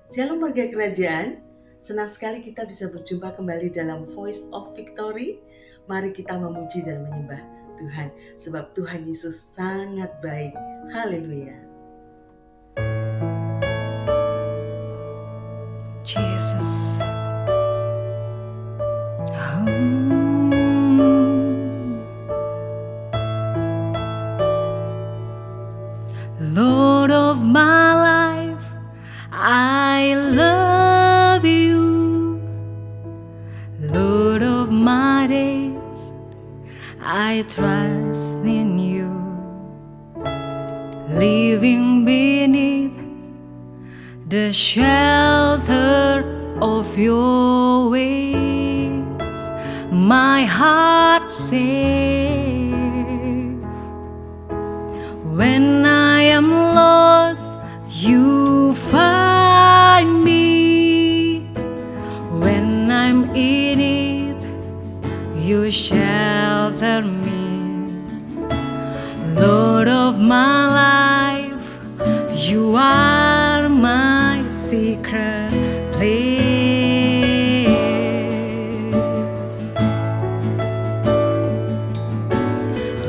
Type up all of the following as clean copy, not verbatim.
Shalom warga kerajaan, senang sekali kita bisa berjumpa kembali dalam Voice of Victory. Mari kita memuji dan menyembah Tuhan, sebab Tuhan Yesus sangat baik. Haleluya. Jesus. Lord of my life, I love you. Lord of my days, I trust in you. Living beneath the shelter of your wings, my heart safe. When I am lost, you find me. When I'm in it, you shelter me. Lord of my life, you are my secret place.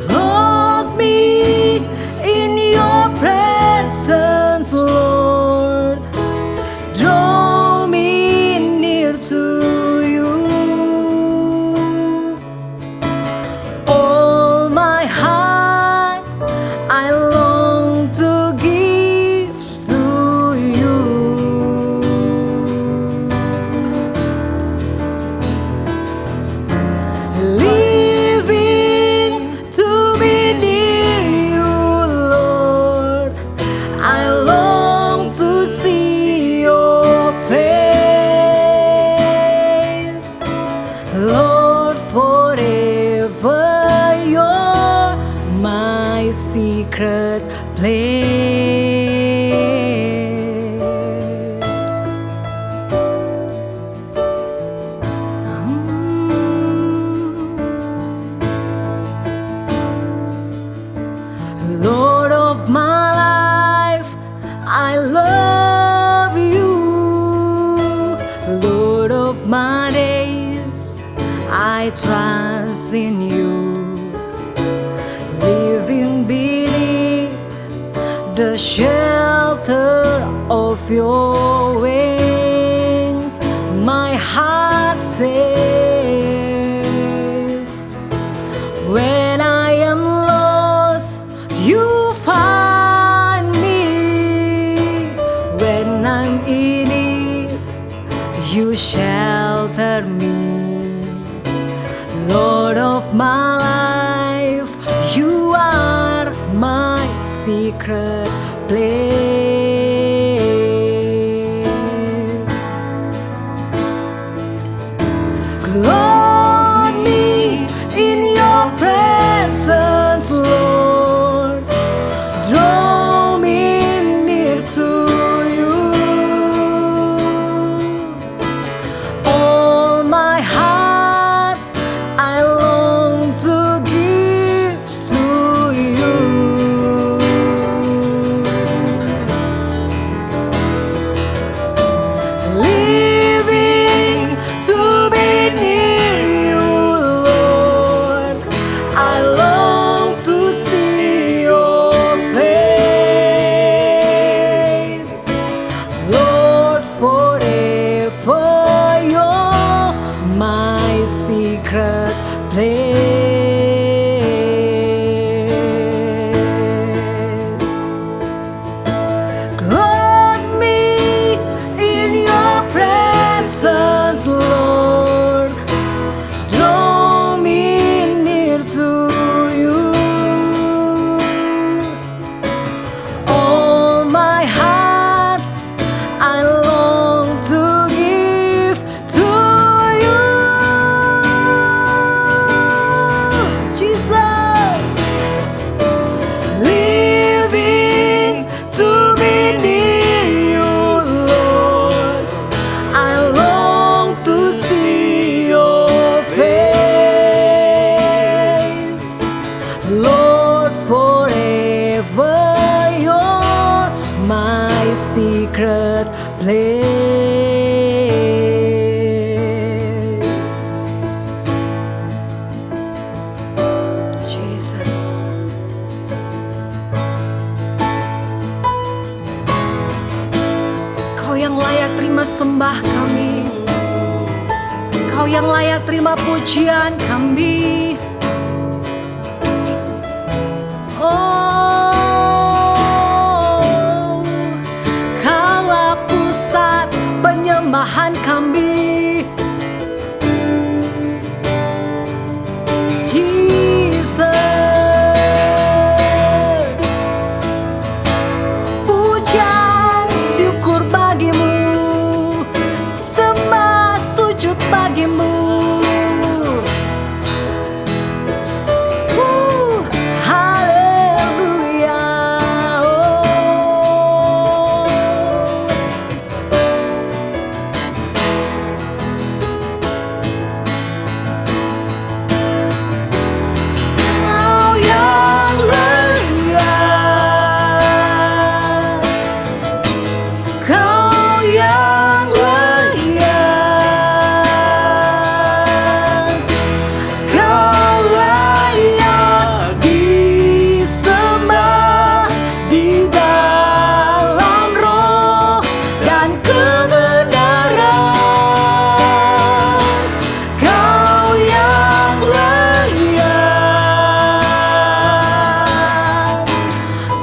Hold me in your presence, Lord. Draw me near to you. All my heart I long to give to you. Living to be near you, Lord. I long to see your face, Lord, forever you're my secret place. Lord of my life, I love you. Lord of my days, I trust in you. Living beneath the shelter of your wings, my heart safe. When I am lost, you find me. When I'm in it, you shelter me. Lord of my life, you are my secret place. Clothe me in your presence, Lord. Draw me near to you. All my heart I long to give to you. Living to be near you, Lord. I long to see your face, Lord, forever you're my secret place. Clothe me in your presence, Lord. Draw me near to you. All my heart I long to give to you. Jesus, living to be near you, Lord. I long to see your face, Lord, forever you're my secret Jesus. Kau yang layak terima sembah kami, Kau yang layak terima pujian kami. Oh, Kaulah pusat penyembahan kami, Jesus. Pujian syukur bagimu, sembah sujud bagimu. Haleluya. Kau yang layak, Kau yang layak, Kau layak disembah di dalam roh dan kebenaran. Kau yang layak,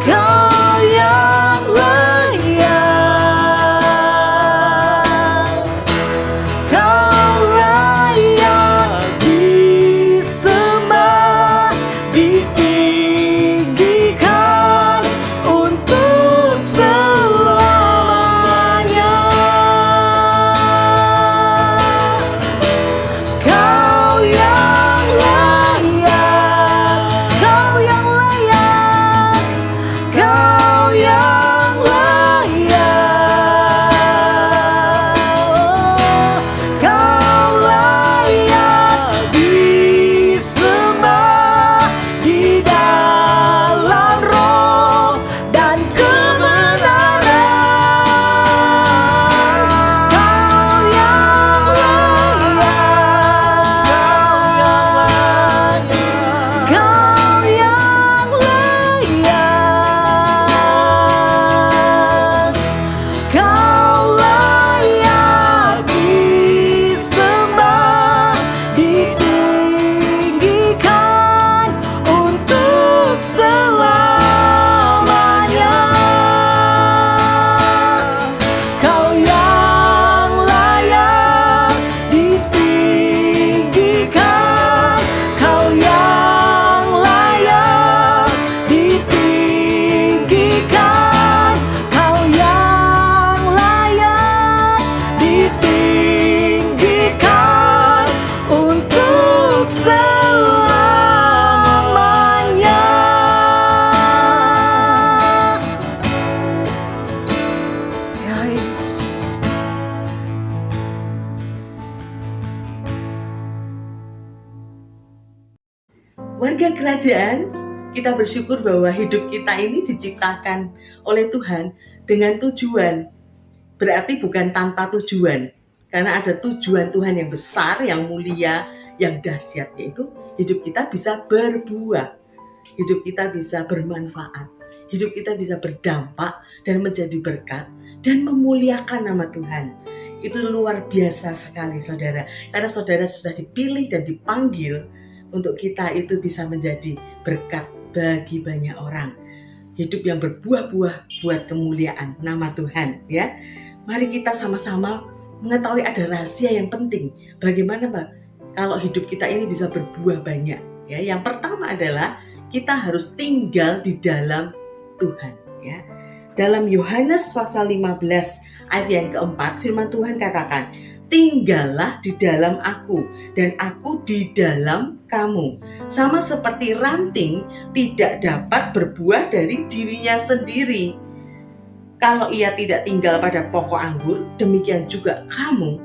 Kau yang layak, Kau layak disembah, ditinggikan untuk selamanya. Kau yang layak, Kau yang layak, Kau yang layak, Kau layak disembah di dalam roh dan kebenaran. Kau yang layak, Kau yang layak, Kau layak disembah, ditinggikan untuk selamanya. Kau yang layak ditinggikan, Kau yang layak ditinggikan, Kau yang layak ditinggikan untuk selamanya. Ya Yesus. Warga kerajaan, kita bersyukur bahwa hidup kita ini diciptakan oleh Tuhan dengan tujuan. Berarti bukan tanpa tujuan, karena ada tujuan Tuhan yang besar, yang mulia, yang dahsyat, yaitu hidup kita bisa berbuah, hidup kita bisa bermanfaat, hidup kita bisa berdampak dan menjadi berkat dan memuliakan nama Tuhan. Itu luar biasa sekali saudara, karena saudara sudah dipilih dan dipanggil untuk kita itu bisa menjadi berkat bagi banyak orang. Hidup yang berbuah-buah buat kemuliaan nama Tuhan, ya. Mari kita sama-sama mengetahui ada rahasia yang penting. Bagaimana, Pak, kalau hidup kita ini bisa berbuah banyak, ya. Yang pertama adalah kita harus tinggal di dalam Tuhan, ya. Dalam Yohanes pasal 15 ayat yang keempat, firman Tuhan katakan, tinggallah di dalam aku dan aku di dalam kamu. Sama seperti ranting tidak dapat berbuah dari dirinya sendiri kalau ia tidak tinggal pada pokok anggur, demikian juga kamu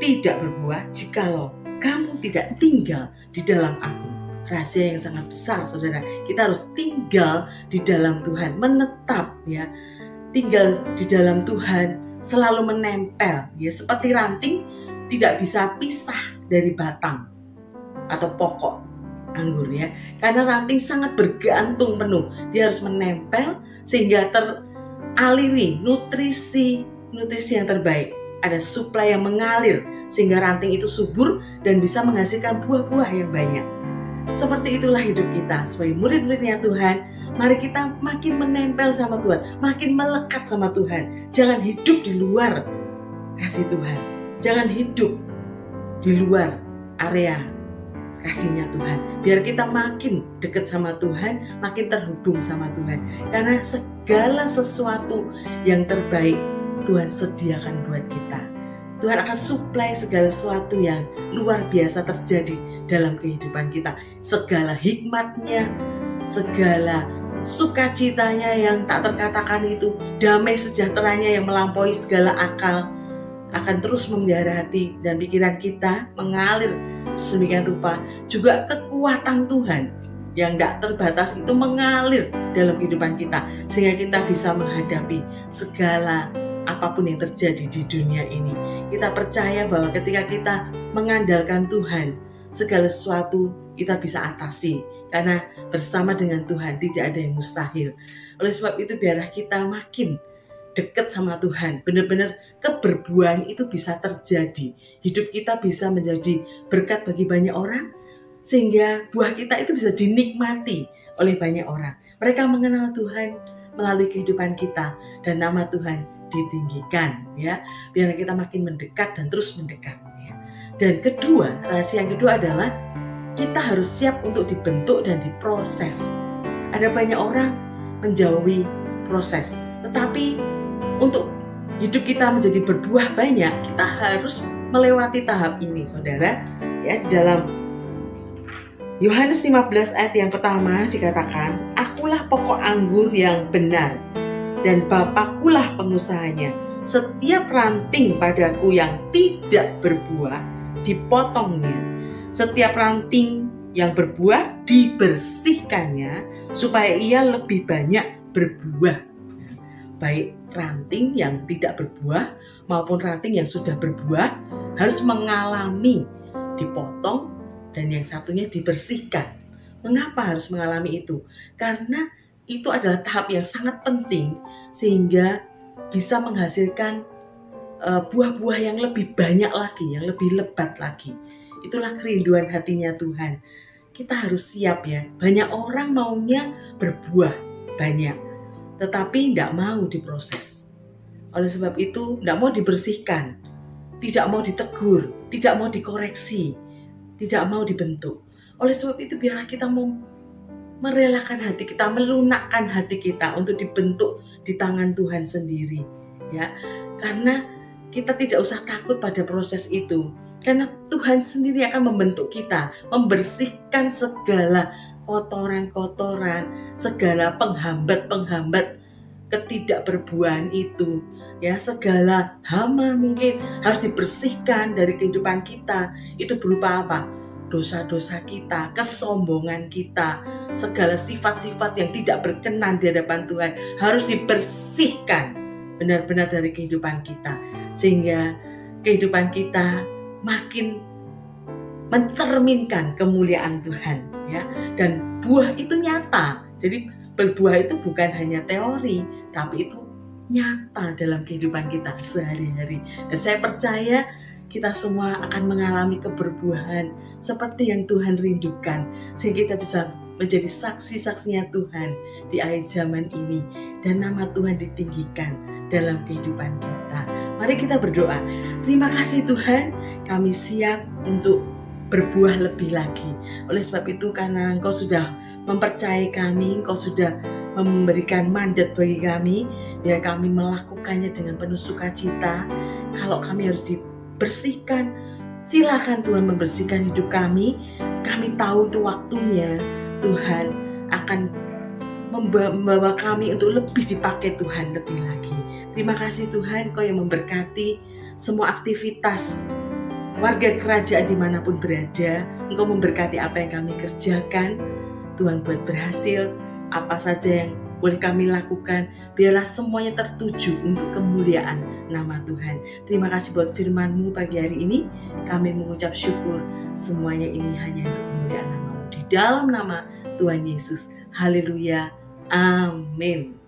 tidak berbuah jikalau kamu tidak tinggal di dalam aku. Rahasia yang sangat besar saudara, kita harus tinggal di dalam Tuhan, menetap, ya. Tinggal di dalam Tuhan selalu menempel, ya, seperti ranting tidak bisa pisah dari batang atau pokok anggur, ya, karena ranting sangat bergantung penuh, dia harus menempel sehingga teraliri nutrisi yang terbaik, ada suplai yang mengalir sehingga ranting itu subur dan bisa menghasilkan buah-buah yang banyak. Seperti itulah hidup kita sebagai murid-muridnya Tuhan. Mari kita makin menempel sama Tuhan, makin melekat sama Tuhan. Jangan hidup di luar kasih Tuhan, jangan hidup di luar area kasihnya Tuhan. Biar kita makin dekat sama Tuhan, makin terhubung sama Tuhan. Karena segala sesuatu yang terbaik Tuhan sediakan buat kita. Tuhan akan suplai segala sesuatu yang luar biasa terjadi dalam kehidupan kita. Segala hikmatnya, segala sukacitanya yang tak terkatakan itu, damai sejahteranya yang melampaui segala akal, akan terus memelihara hati dan pikiran kita mengalir sedemikian rupa. Juga kekuatan Tuhan yang tak terbatas itu mengalir dalam kehidupan kita, sehingga kita bisa menghadapi segala apapun yang terjadi di dunia ini. Kita percaya bahwa ketika kita mengandalkan Tuhan, segala sesuatu kita bisa atasi, karena bersama dengan Tuhan tidak ada yang mustahil. Oleh sebab itu biarlah kita makin dekat sama Tuhan, benar-benar keberbuahan itu bisa terjadi. Hidup kita bisa menjadi berkat bagi banyak orang, sehingga buah kita itu bisa dinikmati oleh banyak orang. Mereka mengenal Tuhan melalui kehidupan kita dan nama Tuhan ditinggikan, ya. Biar kita makin mendekat dan terus mendekat, ya. Dan kedua, rahasia yang kedua adalah kita harus siap untuk dibentuk dan diproses. Ada banyak orang menjauhi proses, tetapi untuk hidup kita menjadi berbuah banyak, kita harus melewati tahap ini, saudara. Ya, di dalam Yohanes 15 ayat yang pertama dikatakan, "Akulah pokok anggur yang benar, dan Bapakkulah pengusahanya. Setiap ranting padaku yang tidak berbuah, dipotongnya. Setiap ranting yang berbuah, dibersihkannya, supaya ia lebih banyak berbuah." Baik ranting yang tidak berbuah maupun ranting yang sudah berbuah harus mengalami dipotong, dan yang satunya dibersihkan. Mengapa harus mengalami itu? Karena itu adalah tahap yang sangat penting sehingga bisa menghasilkan buah-buah yang lebih banyak lagi, yang lebih lebat lagi. Itulah kerinduan hatinya Tuhan. Kita harus siap, ya. Banyak orang maunya berbuah banyak, tetapi tidak mau diproses. Oleh sebab itu tidak mau dibersihkan, tidak mau ditegur, tidak mau dikoreksi, tidak mau dibentuk. Oleh sebab itu biarlah kita mau merelakan hati kita, melunakkan hati kita untuk dibentuk di tangan Tuhan sendiri, ya. Karena kita tidak usah takut pada proses itu, karena Tuhan sendiri akan membentuk kita, membersihkan segala kotoran-kotoran, segala penghambat-penghambat ketidakberbuahan itu, ya. Segala hama mungkin harus dibersihkan dari kehidupan kita. Itu berupa apa? Dosa-dosa kita, kesombongan kita, segala sifat-sifat yang tidak berkenan di hadapan Tuhan harus dibersihkan benar-benar dari kehidupan kita, sehingga kehidupan kita makin mencerminkan kemuliaan Tuhan, ya. Dan buah itu nyata. Jadi berbuah itu bukan hanya teori, tapi itu nyata dalam kehidupan kita sehari-hari. Dan saya percaya kita semua akan mengalami keberbuahan seperti yang Tuhan rindukan, sehingga kita bisa menjadi saksi-saksinya Tuhan di akhir zaman ini, dan nama Tuhan ditinggikan dalam kehidupan kita. Mari kita berdoa. Terima kasih Tuhan, kami siap untuk berbuah lebih lagi. Oleh sebab itu, karena Engkau sudah mempercayai kami, Engkau sudah memberikan mandat bagi kami, biar kami melakukannya dengan penuh sukacita. Kalau kami harus dibersihkan, silakan Tuhan membersihkan hidup kami. Kami tahu itu waktunya Tuhan akan membawa kami untuk lebih dipakai Tuhan lebih lagi. Terima kasih Tuhan, Kau yang memberkati semua aktivitas warga kerajaan dimanapun berada. Engkau memberkati apa yang kami kerjakan. Tuhan buat berhasil apa saja yang boleh kami lakukan, biarlah semuanya tertuju untuk kemuliaan nama Tuhan. Terima kasih buat firman-Mu pagi hari ini. Kami mengucap syukur, semuanya ini hanya untuk kemuliaan nama-Mu. Di dalam nama Tuhan Yesus. Haleluya. Amin.